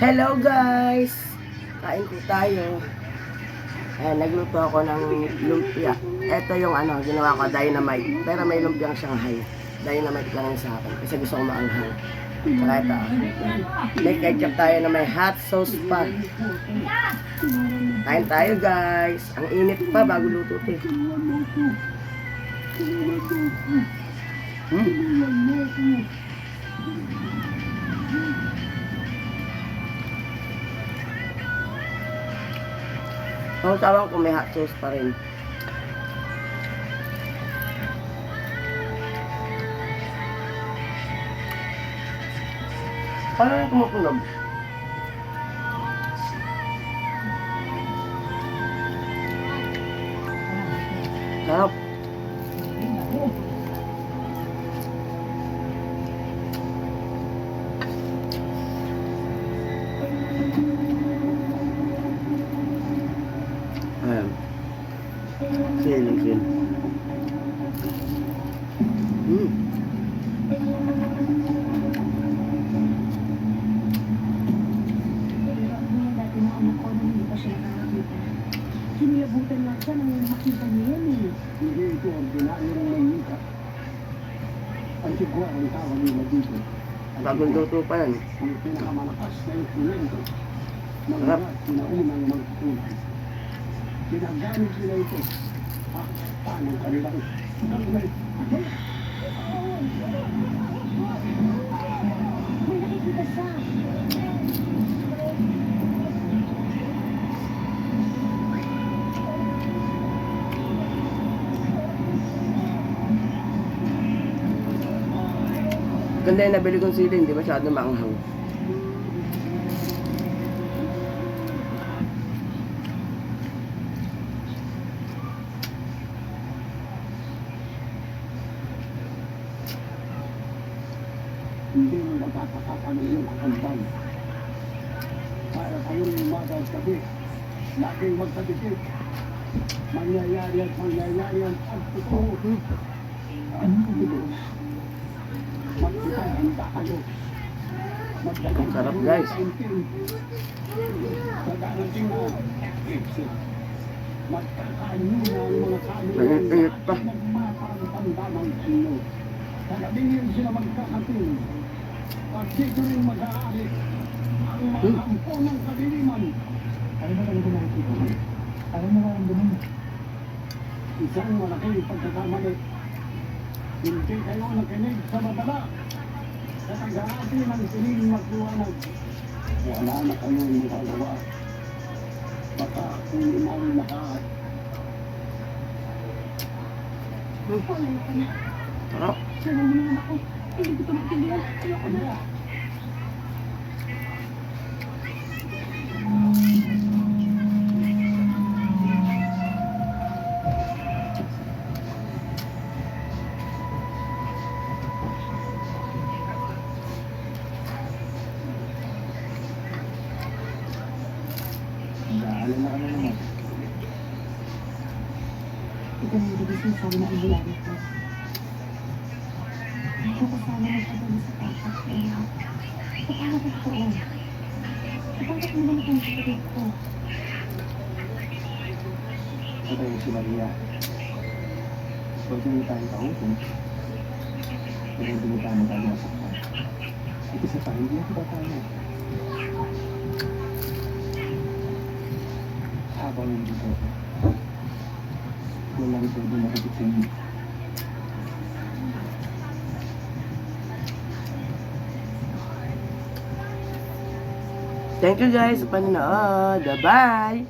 Hello guys! Kain po tayo. Nagluto ako ng lumpia. Ito yung ginawa ko, dynamite. Pero may lumpiang Shanghai. Dynamite lang yun sa akin. Kasi gusto ko maanghang. Saka ito. May ketchup tayo na may hot sauce pa. Kain tayo guys. Ang init pa bago luto ito. Ang tawag ko may hot sauce pa rin. Paano yung tumutunog? Sarap. Ayan. Sin. Kinilabutan lang siya nang makita niya yan eh. Hindi ito ang binayo ng manika. Ang sigwa ang tawag nila dito. Bagong luto pa yan. Ang pinakamalakas na instrumento ng Sarap. mga sinaunang magtutunan. Ginagamit nila ito paano kanilang May nakikita siya. Ganda yung nabili kong sili, hindi masyado maanghang. hindi mo magkakatapan ng iyong kakambal. Para kayong umaga at gabi, laging magkadikit. Mangyayari at mangyayari ang pagtotoo. Ang Diyos. Magkikahanda kayo. Ang sarap, guys. Sa darating na exit. Magkakaano na ang mga kaano Nangit pa. magmapagpandaman sa inyo. Kagabihin sila magkakating. At dito rin mag-aari ang mga kampo ng kadiliman. Ano ba talaga nakikita mo? Ano nararamdaman mo? Isang malaking pagkakamali. Hindi kayo nakinig sa madala. Sa taga-ati ng sining magluwanag. Wala na kayong magagawa. Baka kunin ang lahat. Wala na ka na. Sarap. Sabi mo naman ako. Hindi ko ito magtindihan. Ayoko na. Dahil na ka na naman. Ito na yung gigising sabi na ang bulari ko. Ayaw ko sana magpadali sa tapat. Kaya, paano ko totoo? Bakit mo naman itong kapatid ko? Ito yung si Maria. Huwag hindi tayo kautong. Pero hindi tayo magkakasaktan. Ito sa tayo, hindi ako tayo. Habang hindi ko, walang pwede nakikita sa inyo. Thank you guys sa panonood. Bye-bye!